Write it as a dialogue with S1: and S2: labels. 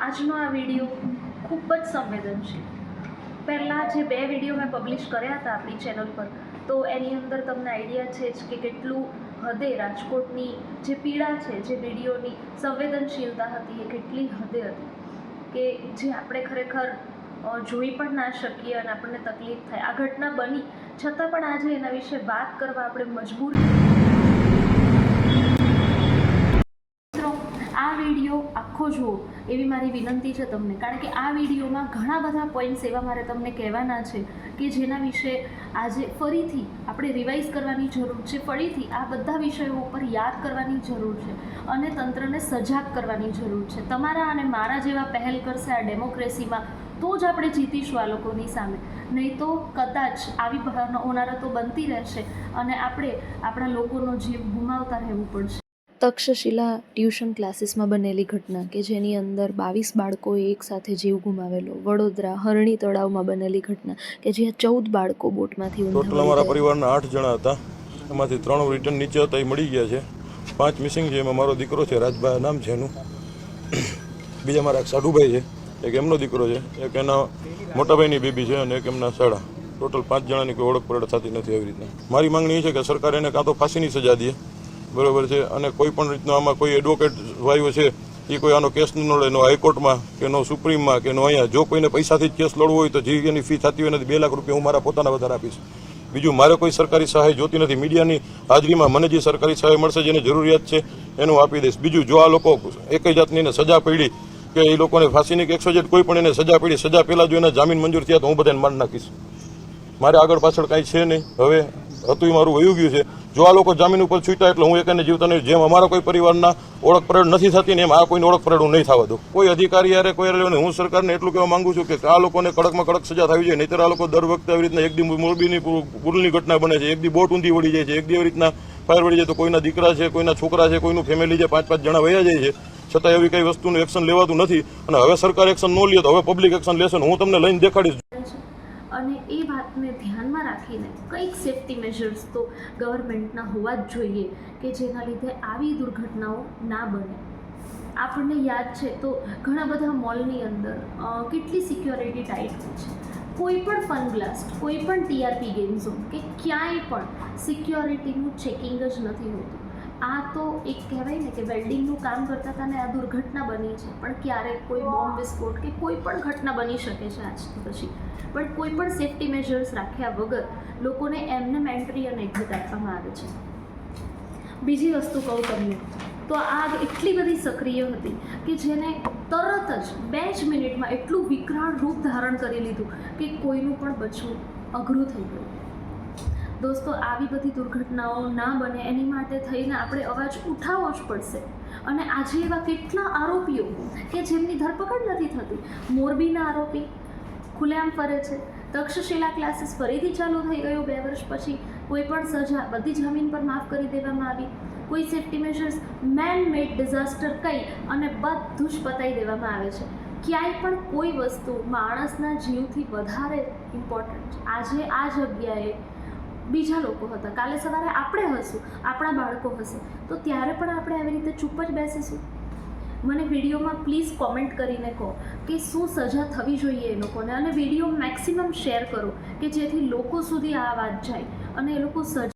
S1: આજનો આ વિડીયો ખૂબ જ સંવેદનશીલ. પહેલાં જે 2 વિડીયો મેં પબ્લિશ કર્યા હતા આપણી ચેનલ પર, તો એની અંદર તમને આઈડિયા છે જ કે કેટલું હદે રાજકોટની જે પીડા છે, જે વિડીયોની સંવેદનશીલતા હતી, એ કેટલી હદે હતી કે જે આપણે ખરેખર જોઈ પણ ના શકીએ અને આપણને તકલીફ થાય. આ ઘટના બની છતાં પણ આજે એના વિશે વાત કરવા આપણે મજબૂર. આ વિડીયો આખો જુઓ એવી મારી વિનંતી છે તમને, કારણ કે આ વિડીયોમાં ઘણા બધા પોઈન્ટ્સ એવા મારે તમને કહેવાના છે કે જેના વિશે આજે ફરીથી આપણે રિવાઇઝ કરવાની જરૂર છે, ફરીથી આ બધા વિષયો ઉપર યાદ કરવાની જરૂર છે અને તંત્રને સજાગ કરવાની જરૂર છે. તમારા અને મારા જેવા પહેલ કરશે આ ડેમોક્રેસીમાં તો જ આપણે જીતીશું આ લોકોની સામે, નહીં તો કદાચ આવી હોનારતો બનતી રહેશે અને આપણે આપણા લોકોનો જીવ ગુમાવતા રહેવું પડશે.
S2: તક્ષશિલા ટ્યુશન ક્લાસીસમાં બનેલી ઘટના કે જેની અંદર 22 બાળકોએ એકસાથે જીવ ગુમાવેલો. વડોદરા હરણી તળાવમાં બનેલી ઘટના કે જ્યાં 14 બાળકો બોટમાંથી
S3: ટોટલ અમારા પરિવારના 8 જણા હતા, એમાંથી 3 રિટર્ન નીચે હતા, એ મળી ગયા છે. 5 મિસિંગ છે. એમાં મારો દીકરો છે, રાજભાઈ નામ છે એનું. બીજા મારા એક સાઢુભાઈ છે, એક એમનો દીકરો છે, એક એના મોટાભાઈની બેબી છે અને એક એમના સાડા. ટોટલ 5 જણાની કોઈ ઓળખ પરેડ થતી નથી. એવી રીતના મારી માંગણી એ છે કે સરકાર એને કાં તો ફાંસીની સજા દે, બરોબર છે, અને કોઈ પણ રીતનો આમાં કોઈ એડવોકેટ ભાઈઓ છે એ કોઈ આનો કેસ ન લે, નો હાઈકોર્ટમાં કે નો સુપ્રીમમાં કે નો અહીંયા. જો કોઈને પૈસાથી જ કેસ લડવો હોય તો જે એની ફી થતી હોય નથી 2 લાખ રૂપિયા હું મારા પોતાના વધારે આપીશ. બીજું મારે કોઈ સરકારી સહાય જોતી નથી. મીડિયાની હાજરીમાં મને જે સરકારી સહાય મળશે, જેને જરૂરિયાત છે એનું આપી દઈશ. બીજું, જો આ લોકો એક જાતની એને સજા પડી કે એ લોકોને ફાંસીની કે 100 કોઈ પણ એને સજા પડી, સજા પહેલાં જો એના જામીન મંજૂર થયા તો હું બધાને મારી નાખીશ. મારે આગળ પાછળ કાંઈ છે નહીં. હવે હતું એ મારું વયું ગયું છે. જો આ લોકો જામીન ઉપર છૂટ્યા એટલે હું એકને જીવતા નહીં. જેમ અમારા કોઈ પરિવારના ઓળખ પરેડ નથી થતી ને એમ આ કોઈને ઓળખ પરેડ હું નહીં થવા દઉં. કોઈ અધિકારી યારે કોઈ નહીં. હું સરકારને એટલું કહેવા માંગુ છું કે આ લોકોને કડકમાં કડક સજા થવી જોઈએ. નહીંતર આ લોકો દર વખતે આવી રીતના એક દી મોરબીની પુલની ઘટના બને છે, એક દી બોટ ઊંધી વળી જાય છે, એક દી આવી રીતના ફાયર વળી જાય તો કોઈના દીકરા છે, કોઈના છોકરા છે, કોઈનું ફેમિલી છે, 5-5 જણા વયા જાય છે, છતાં એવી કઈ વસ્તુનું એક્શન લેવાતું નથી. અને હવે સરકાર એક્શન ન લે તો હવે પબ્લિક એક્શન લેશે. હું તમને લઈને દેખાડીશ.
S1: અને એ વાતને ધ્યાનમાં રાખીને કંઈક સેફ્ટી મેજર્સ તો ગવર્મેન્ટના હોવા જ જોઈએ કે જેના લીધે આવી દુર્ઘટનાઓ ના બને. આપણને યાદ છે તો ઘણા બધા મોલની અંદર કેટલી સિક્યોરિટી ટાઈટ હોય છે. કોઈ પણ ફન બ્લાસ્ટ, કોઈ પણ ટીઆરપી ગેમ ઝોન કે ક્યાંય પણ સિક્યોરિટીનું ચેકિંગ જ નથી હોતું. આ તો એક કહેવાય ને કે વેલ્ડિંગનું કામ કરતા હતા ને આ દુર્ઘટના બની છે, પણ ક્યારેક કોઈ બોમ્બ વિસ્ફોટ કે કોઈ પણ ઘટના બની શકે છે આજથી પછી, પણ કોઈ પણ સેફ્ટી મેજર્સ રાખ્યા વગર લોકોને એમને એન્ટ્રી અને એક્ઝિટ આપવામાં આવે છે. બીજી વસ્તુ કહું તમને તો આગ એટલી બધી સક્રિય હતી કે જેને તરત જ 2 જ મિનિટમાં એટલું વિકરાળ રૂપ ધારણ કરી લીધું કે કોઈનું પણ બચવું અઘરું થઈ ગયું. દોસ્તો, આવી બધી દુર્ઘટનાઓ ના બને એની માટે થઈને આપણે અવાજ ઉઠાવવો જ પડશે. અને આજે એવા કેટલા આરોપીઓ કે જેમની ધરપકડ નથી થતી. મોરબીના આરોપી ખુલ્લેઆમ ફરે છે. તક્ષશિલા ક્લાસીસ ફરીથી ચાલુ થઈ ગયું 2 વર્ષ પછી. કોઈ પણ સજા, બધી જામીન પર માફ કરી દેવામાં આવી. કોઈ safety measures, man made disaster કહી અને બધું જ પતાવી દેવામાં આવે છે. ક્યાંય પણ કોઈ વસ્તુ માણસના જીવથી વધારે ઇમ્પોર્ટન્ટ છે. આજે આ જગ્યાએ બીજા લોકો હતા, કાલે સવારે આપણે હશું, આપણા બાળકો હશે, તો ત્યારે પણ આપણે આવી રીતે ચૂપ જ બેસીશું? મને વિડીયોમાં પ્લીઝ કોમેન્ટ કરીને કહો કે શું સજા થવી જોઈએ એ લોકોને, અને વિડીયો મેક્સિમમ શેર કરો કે જેથી લોકો સુધી આ વાત જાય અને એ લોકો સજા